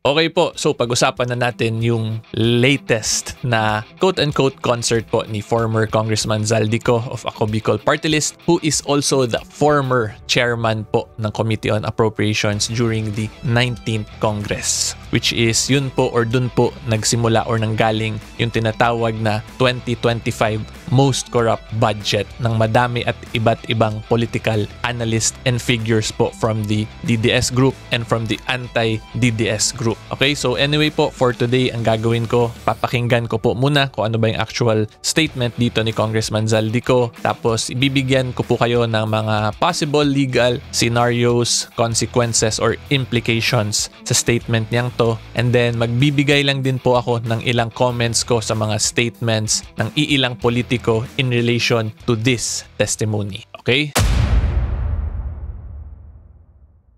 Okay po, so pag-usapan na natin yung latest na quote-unquote concert po ni former Congressman Zaldico of Ako Bicol Party List, who is also the former chairman po ng Committee on Appropriations during the 19th Congress, which is yun po or dun po nagsimula or nanggaling yung tinatawag na 2025 most corrupt budget ng madami at iba't ibang political analyst and figures po from the DDS group and from the anti-DDS group. Okay, so anyway po, for today, ang gagawin ko, papakinggan ko po muna kung ano ba yung actual statement dito ni Congressman Zaldico. Tapos, ibibigyan ko po kayo ng mga possible legal scenarios, consequences, or implications sa statement niyang to. And then, magbibigay lang din po ako ng ilang comments ko sa mga statements ng iilang politiko in relation to this testimony. Okay?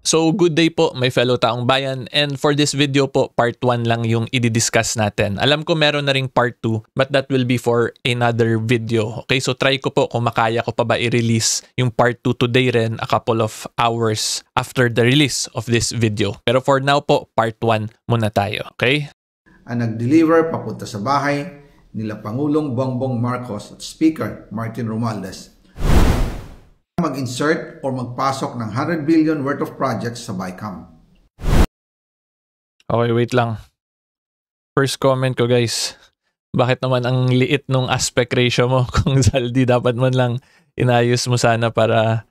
So, good day po, my fellow taong bayan. And for this video po, part 1 lang yung i-discuss natin. Alam ko meron na ring part 2, but that will be for another video. Okay, so try ko po kung makaya ko pa ba i-release yung part 2 today rin, a couple of hours after the release of this video. Pero for now po, part 1 muna tayo. Okay? Ang nag-deliver papunta sa bahay nila Pangulong Bongbong Marcos at Speaker Martin Romualdez mag-insert or magpasok ng 100 billion worth of projects sa BICAM. Okay, wait lang. First comment ko, guys. Bakit naman ang liit nung aspect ratio mo? Kung Zaldi, dapat man lang inayos mo sana para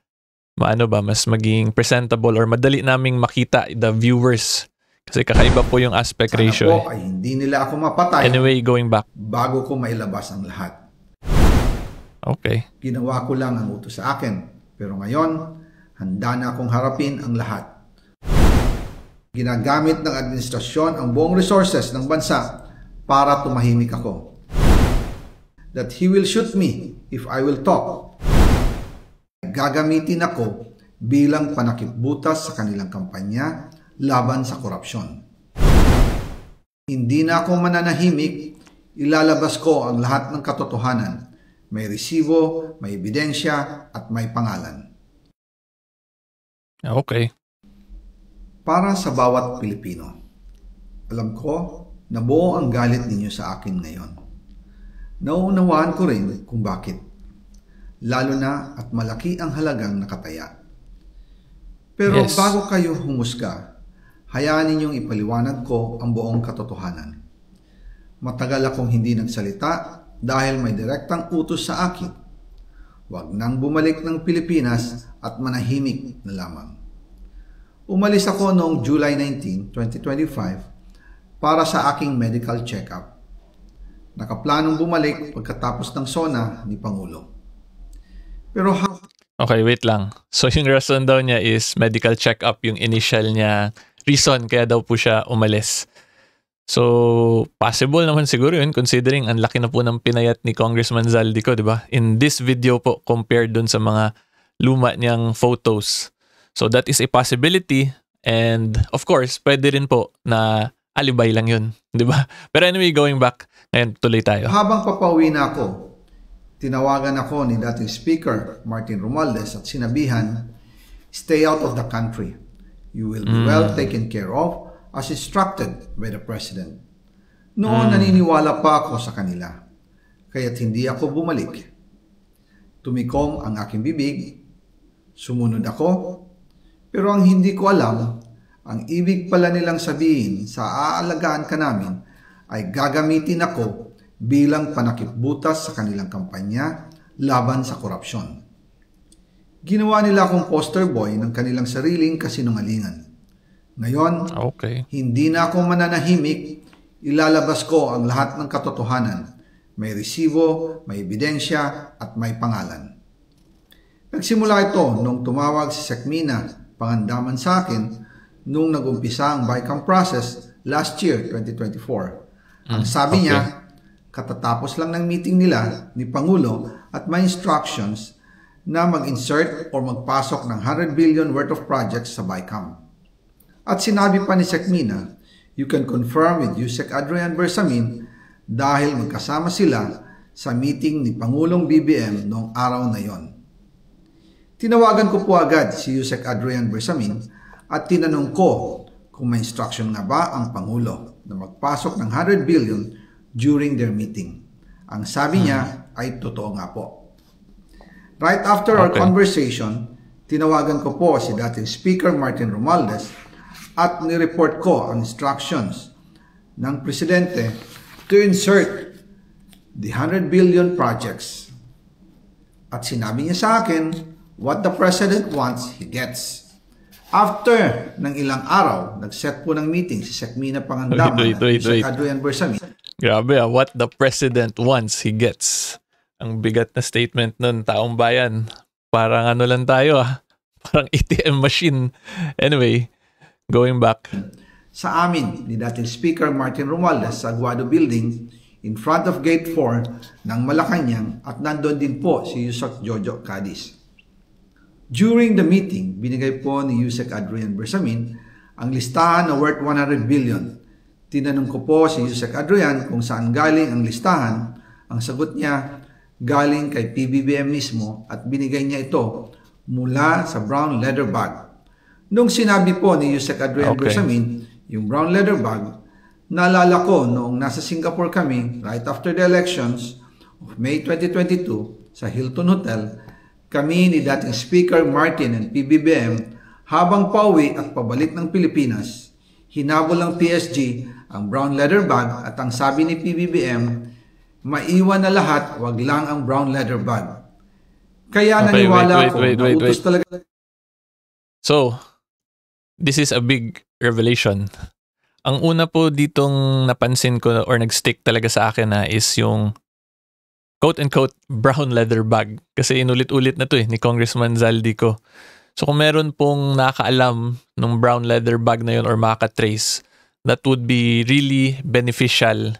mas maging presentable or madali naming makita the viewers. Kasi kakaiba po yung aspect Sana ratio. Po, ay hindi nila ako mapatay. Anyway, going back. Bago ko mailabas ang lahat. Okay. Ginawa ko lang ang utos sa akin. Pero ngayon, handa na akong harapin ang lahat. Ginagamit ng administrasyon ang buong resources ng bansa para tumahimik ako. That he will shoot me if I will talk. Gagamitin ako bilang panakipbutas sa kanilang kampanya laban sa korupsyon. Hindi na ako mananahimik, ilalabas ko ang lahat ng katotohanan. May resibo, may ebidensya, at may pangalan. Okay. Para sa bawat Pilipino, alam ko na buo ang galit ninyo sa akin ngayon. Nauunawaan ko rin kung bakit. Lalo na at malaki ang halagang nakataya. Pero bago kayo humusga, hayaan ninyong ipaliwanag ko ang buong katotohanan. Matagal akong hindi nagsalita dahil may direktang utos sa akin. Huwag nang bumalik ng Pilipinas at manahimik na lamang. Umalis ako noong July 19, 2025 para sa aking medical check-up. Nakaplanong bumalik pagkatapos ng SONA ni Pangulo. Pero okay, wait lang. So yung reason daw niya is medical check-up, yung initial niya reason kaya daw po siya umalis. So, possible naman siguro yun considering ang laki na po ng pinayat ni Congressman Zaldico, di ba? In this video po, compared dun sa mga luma niyang photos. So, that is a possibility and of course, pwede rin po na alibay lang yun, di ba? Pero anyway, going back, ngayon tuloy tayo. Habang papauwi na ako, tinawagan ako ni dating Speaker Martin Romualdez at sinabihan, stay out of the country. You will be well taken care of as instructed by the President. Noon naniniwala pa ako sa kanila, kaya't hindi ako bumalik. Tumikom ang aking bibig, sumunod ako, pero ang hindi ko alam, ang ibig pala nilang sabihin sa aalagaan ka namin ay gagamitin ako bilang panakipbutas sa kanilang kampanya laban sa korupsyon. Ginawa nila akong poster boy ng kanilang sariling kasinungalingan. Ngayon, hindi na ako mananahimik, ilalabas ko ang lahat ng katotohanan. May resibo, may ebidensya, at may pangalan. Nagsimula ito nung tumawag si Sekmina Pangandaman sa akin nung nag-umpisa ang BICAM process last year, 2024. Ang sabi niya, katatapos lang ng meeting nila ni Pangulo at may instructions na mag-insert or magpasok ng 100 billion worth of projects sa BICAM. At sinabi pa ni Sekmina, you can confirm with Yusek Adrian Bersamin dahil magkasama sila sa meeting ni Pangulong BBM noong araw na yon. Tinawagan ko po agad si Yusek Adrian Bersamin at tinanong ko kung may instruction nga ba ang Pangulo na magpasok ng 100 billion during their meeting. Ang sabi niya ay totoo nga po. Right after our conversation, tinawagan ko po si dating Speaker Martin Romualdez at nireport ko ang instructions ng Presidente to insert the 100 billion projects. At sinabi niya sa akin, what the President wants, he gets. After ng ilang araw, nag-set po ng meeting si Sec. Mina Pangandaman at si Sec. Adrian Bersamin. Grabe what the President wants, he gets. Ang bigat na statement nun, taong bayan. Parang ano lang tayo parang ATM machine. Anyway, going back. Sa amin ni dating Speaker Martin Romualdez sa Aguado Building in front of Gate 4 ng Malacanang at nandun din po si Yusek Jojo Cadiz. During the meeting, binigay po ni Yusek Adrian Bersamin ang listahan na worth 100 billion. Tinanong ko po si Yusek Adrian kung saan galing ang listahan. Ang sagot niya, galing kay PBBM mismo at binigay niya ito mula sa brown leather bag. Nung sinabi po ni Yusek Adrian Bersamin, yung brown leather bag, naalala ko noong nasa Singapore kami right after the elections of May 2022 sa Hilton Hotel, kami ni dating Speaker Martin and PBBM habang pauwi at pabalik ng Pilipinas, hinabol ng PSG ang brown leather bag at ang sabi ni PBBM, maiwan na lahat, wag lang ang brown leather bag. Kaya naniwala ako na utos talaga. So, this is a big revelation. Ang una po ditong napansin ko or nag-stick talaga sa akin na is yung quote-unquote brown leather bag. Kasi inulit-ulit na to ni Congressman Zaldico. So kung meron pong nakaalam ng brown leather bag na yun or makatrace, that would be really beneficial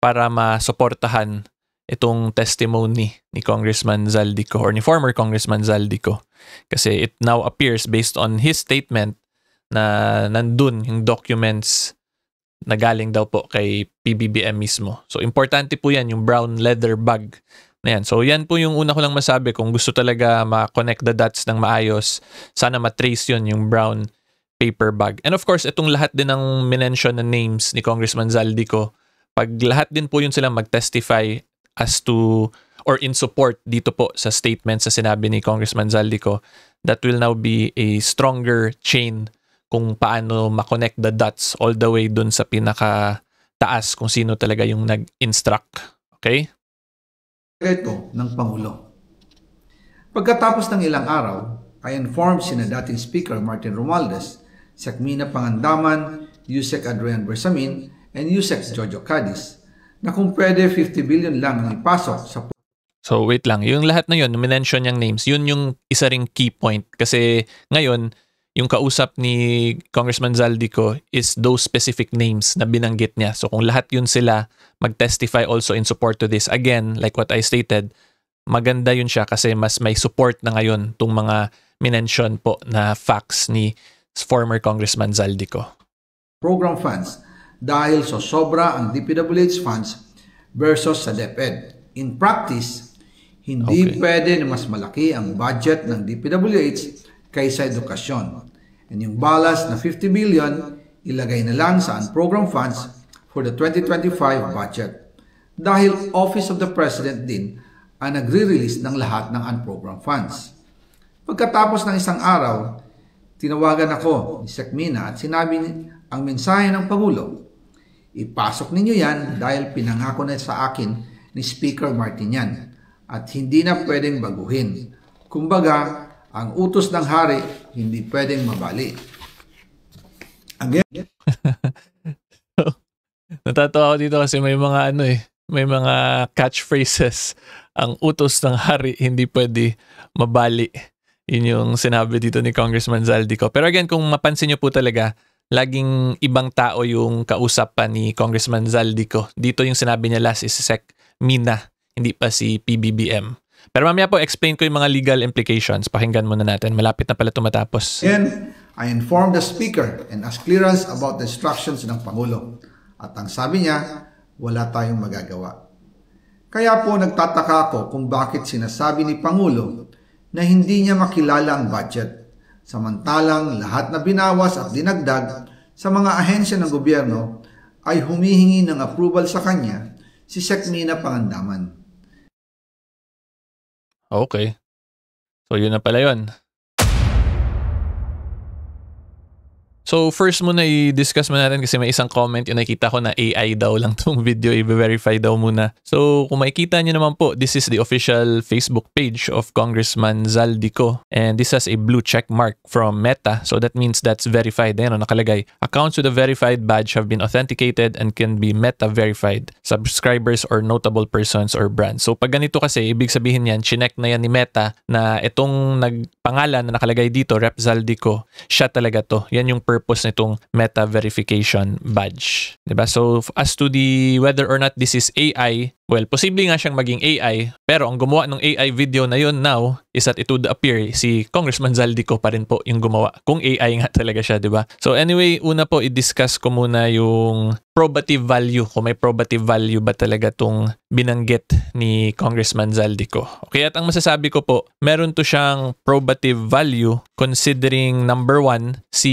para masuportahan itong testimony ni Congressman Zaldico or ni former Congressman Zaldico. Kasi it now appears based on his statement na nandun yung documents na galing daw po kay PBBM mismo. So importante po yan, yung brown leather bag na yan. So yan po yung una ko lang masabi, kung gusto talaga ma-connect the dots ng maayos, sana matrace yun, yung brown paper bag. And of course, itong lahat din ng minention na names ni Congressman Zaldico, pag lahat din po yun sila mag-testify as to or in support dito po sa statement sa sinabi ni Congressman Zaldico, that will now be a stronger chain kung paano ma-connect the dots all the way dun sa pinaka-taas kung sino talaga yung nag-instruct. Okay? Ito ng Pangulo. Pagkatapos ng ilang araw, I informed sina dating Speaker Martin Romualdez, Sec. Mina Pangandaman, Yusek Adrian Bersamin, and Yusek Jojo Cadiz na kung pwede 50 billion lang ang ipasok sa... So wait lang, yung lahat na yun, minention yung names, yun yung isa ring key point. Kasi ngayon, yung kausap ni Congressman Zaldico is those specific names na binanggit niya. So kung lahat yun sila mag-testify also in support to this, again, like what I stated, maganda yun siya kasi mas may support na ngayon itong mga minention po na facts ni former Congressman Zaldico. Program funds dahil sa sobra ang DPWH funds versus sa DepEd. In practice, hindi pwede na mas malaki ang budget ng DPWH kaysa edukasyon. And yung balance na 50 billion, ilagay na lang sa unprogrammed funds for the 2025 budget. Dahil Office of the President din ang nagre-release ng lahat ng unprogrammed funds. Pagkatapos ng isang araw, tinawagan ako ni Sec. Mina at sinabi ang mensahe ng Pangulo, ipasok ninyo yan dahil pinangako na sa akin ni Speaker Martin yan at hindi na pwedeng baguhin. Kumbaga, ang utos ng hari hindi pwedeng mabali. Again, natatawa ako dito kasi may mga may mga catchphrases. Ang utos ng hari hindi pwede mabali. Yun yung sinabi dito ni Congressman Zaldico. Pero again, kung mapansin nyo po talaga, laging ibang tao yung kausap pa ni Congressman Zaldico. Dito yung sinabi niya last is Sec. Mina, hindi pa si PBBM. Pero mamaya po, explain ko yung mga legal implications. Pakinggan muna natin. Malapit na pala tumatapos. Then, I informed the Speaker and asked clearance about the instructions ng Pangulo. At ang sabi niya, wala tayong magagawa. Kaya po nagtataka ako kung bakit sinasabi ni Pangulo na hindi niya makilala ang budget. Samantalang lahat na binawas at dinagdag sa mga ahensya ng gobyerno ay humihingi ng approval sa kanya si Sec. Mina Pangandaman. Okay. So, yun na pala yun. So, first muna i-discuss mo natin kasi may isang comment yung nakita ko na AI daw lang tong video, i-verify daw muna. So, kung makikita nyo naman po, this is the official Facebook page of Congressman Zaldico. And this has a blue check mark from Meta. So, that means that's verified. Ayan, nakalagay. Accounts with a verified badge have been authenticated and can be Meta verified. Subscribers or notable persons or brands. So, pag ganito kasi, ibig sabihin yan, chinek na yan ni Meta na itong pangalan na nakalagay dito, Rep. Zaldico, siya talaga to. Yan yung purpose nitong Meta verification badge. Diba? So, as to the whether or not this is AI, well, posible nga siyang maging AI, pero ang gumawa ng AI video na yun now is that it would appear si Congressman Zaldico pa rin po yung gumawa. Kung AI nga talaga siya, diba? So anyway, una po i-discuss ko muna yung probative value. Kung may probative value ba talaga tong binanggit ni Congressman Zaldico. Okay, at ang masasabi ko po, meron to siyang probative value considering number one, si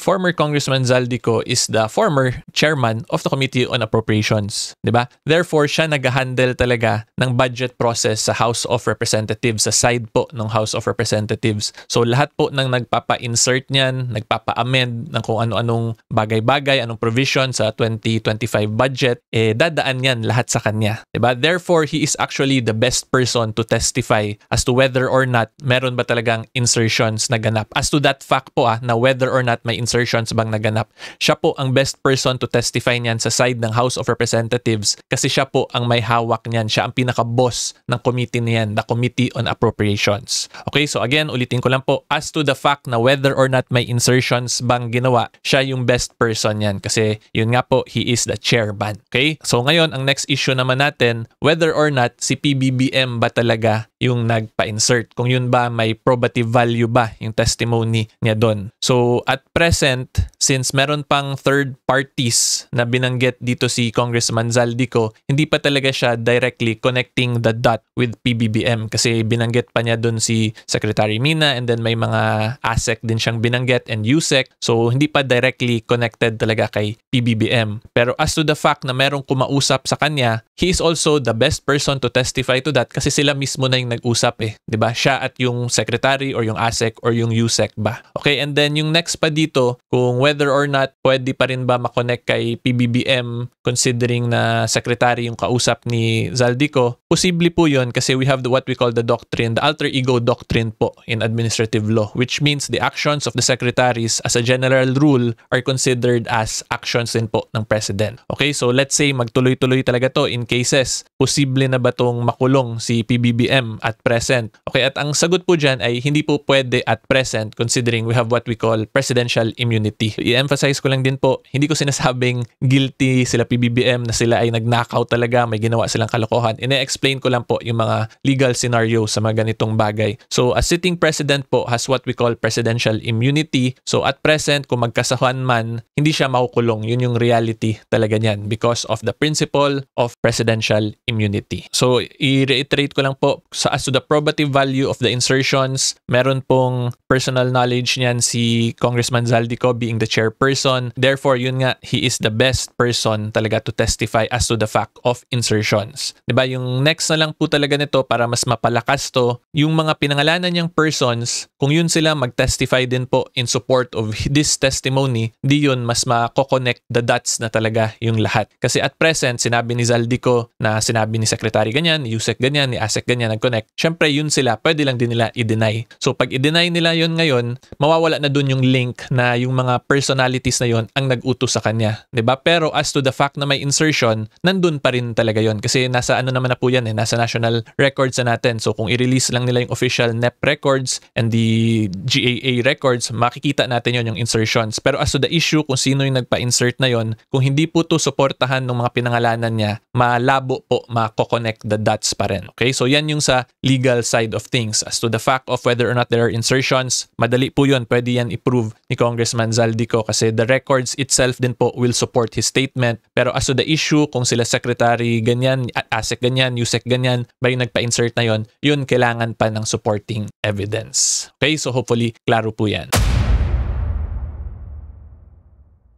former Congressman Zaldico is the former chairman of the Committee on Appropriations. Diba? Therefore, siya nag-handle talaga ng budget process sa House of Representatives, sa side po ng House of Representatives. So, lahat po ng nagpapa-insert niyan, nagpapa-amend ng kung ano-anong bagay-bagay, anong provision sa 2025 budget, dadaan yan lahat sa kanya. Diba? Therefore, he is actually the best person to testify as to whether or not meron ba talagang insertions na ganap. As to that fact po na whether or not may insertions bang naganap, siya po ang best person to testify niyan sa side ng House of Representatives kasi siya po ang may hawak niyan. Siya ang pinaka-boss ng committee niyan, the Committee on Appropriations. Okay, so again, ulitin ko lang po, as to the fact na whether or not may insertions bang ginawa, siya yung best person yan kasi yun nga po, he is the chairman. Okay, so ngayon, ang next issue naman natin, whether or not si PBBM ba talaga yung nagpa-insert. Kung yun ba, may probative value ba yung testimony niya doon. So, at present, since meron pang third parties na binanggit dito si Congressman Zaldico, hindi pa talaga siya directly connecting the dot with PBBM kasi binanggit pa niya doon si Secretary Mina and then may mga ASEC din siyang binanggit and USEC. So, hindi pa directly connected talaga kay PBBM. Pero as to the fact na merong kumausap sa kanya, he is also the best person to testify to that kasi sila mismo na yung nag-usap 'di ba? Siya at yung secretary or yung ASEC or yung USEC ba. Okay, and then yung next pa dito, kung whether or not pwede pa rin ba makonect kay PBBM considering na secretary yung kausap ni Zaldico, posible po 'yon kasi we have what we call the doctrine, the alter ego doctrine po in administrative law, which means the actions of the secretaries as a general rule are considered as actions din po ng president. Okay, so let's say magtuloy-tuloy talaga to in cases, posible na ba tong makulong si PBBM at present? Okay, at ang sagot po dyan ay hindi po pwede at present considering we have what we call presidential immunity. So, i-emphasize ko lang din po, hindi ko sinasabing guilty sila PBBM na sila ay nagnakaw talaga, may ginawa silang kalokohan. Ine-explain ko lang po yung mga legal scenario sa mga ganitong bagay. So, a sitting president po has what we call presidential immunity. So, at present, kung magkasahuan man, hindi siya makukulong. Yun yung reality talaga niyan because of the principle of presidential immunity. So, i-reiterate ko lang po, as to the probative value of the insertions, meron pong personal knowledge niyan si Congressman Zaldico being the chairperson. Therefore, yun nga, he is the best person talaga to testify as to the fact of insertions. Diba? Yung next na lang po talaga nito para mas mapalakas to, yung mga pinangalanan niyang persons, kung yun sila mag-testify din po in support of this testimony, di yun mas mako-connect the dots na talaga yung lahat. Kasi at present, sinabi ni Zaldico na sinabi ni Secretary ganyan, ni USEC ganyan, ni ASEC ganyan, nag-connect. Siyempre, yun sila, pwede lang din nila i-deny. So, pag i-deny nila yun ngayon, mawawala na dun yung link na yung mga personalities na yun ang nag-utos sa kanya. Diba? Pero as to the fact na may insertion, nandun pa rin talaga yun. Kasi nasa ano naman na po yan nasa national records na natin. So, kung i-release lang nila yung official NEP records and the GAA records, makikita natin yun yung insertions. Pero as to the issue kung sino yung nagpa-insert na yun, kung hindi po to suportahan ng mga pinangalanan niya, malabo po mako-connect the dots pa rin. Okay? So, yan yung sa legal side of things. As to the fact of whether or not there are insertions, madali po yun. Pwede yan i-prove ni Congressman Zaldico kasi the records itself din po will support his statement. Pero as to the issue, kung sila secretary ganyan, ASEC ganyan, USEC ganyan, ba yung nagpa-insert na yun kailangan pa ng supporting evidence. Okay? So hopefully, klaro po yan.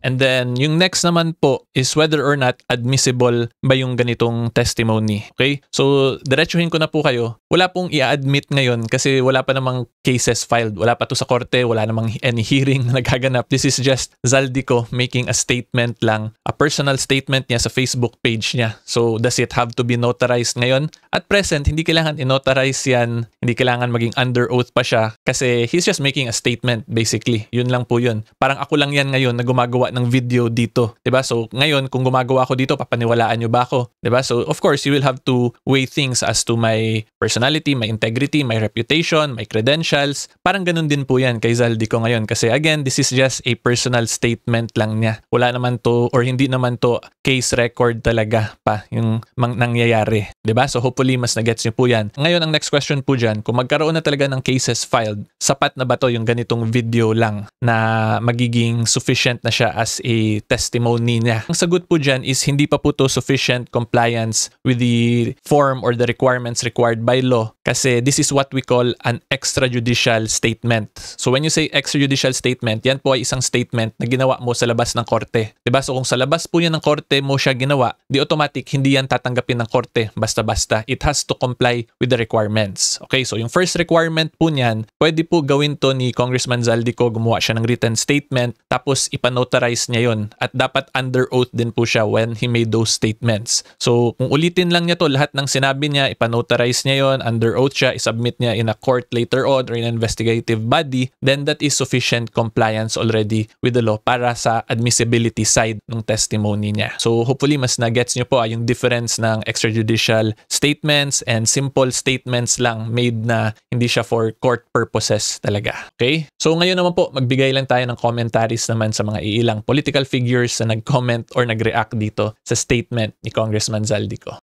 And then, yung next naman po is whether or not admissible ba yung ganitong testimony. Okay? So, diretsuhin ko na po kayo. Wala pong i-admit ngayon kasi wala pa namang cases filed. Wala pa to sa korte, wala namang any hearing na nagaganap. This is just Zaldico making a statement lang, a personal statement niya sa Facebook page niya. So, does it have to be notarized ngayon? At present, hindi kailangan i-notarize yan, hindi kailangan maging under oath pa siya kasi he's just making a statement basically. Yun lang po yun. Parang ako lang yan ngayon na gumagawa ng video dito. 'Di ba? So, ngayon, kung gumagawa ako dito, papaniwalaan nyo ba ako? 'Di ba? So, of course, you will have to weigh things as to my personality, my integrity, my reputation, my credentials. Parang ganun din po yan kay Zaldico ngayon. Kasi again, this is just a personal statement lang niya. Wala naman to, or hindi naman to case record talaga pa yung nangyayari. 'Di ba? So, hopefully, mas na-gets nyo po yan. Ngayon, ang next question po dyan, kung magkaroon na talaga ng cases filed, sapat na ba to yung ganitong video lang na magiging sufficient na siya as a testimony niya? Ang sagot po dyan is hindi pa po to sufficient compliance with the form or the requirements required by law kasi this is what we call an extrajudicial statement. So when you say extrajudicial statement, yan po ay isang statement na ginawa mo sa labas ng korte. Diba? So kung sa labas po yan ng korte mo siya ginawa, di automatic hindi yan tatanggapin ng korte basta-basta. It has to comply with the requirements. Okay, so yung first requirement po niyan, pwede po gawin to ni Congressman Zaldico, gumawa siya ng written statement tapos ipanotarize niya yon at dapat under oath din po siya when he made those statements. So kung ulitin lang niya to, lahat ng sinabi niya, ipanotarize niya yon, under oath siya, isubmit niya in a court later on or in an investigative body, then that is sufficient compliance already with the law para sa admissibility side ng testimony niya. So hopefully mas na-gets niyo po yung difference ng extrajudicial statements and simple statements lang made na hindi siya for court purposes talaga. Okay? So ngayon naman po, magbigay lang tayo ng commentaries naman sa mga ilang political figures na nag-comment or nag-react dito sa statement ni Congressman Zaldico.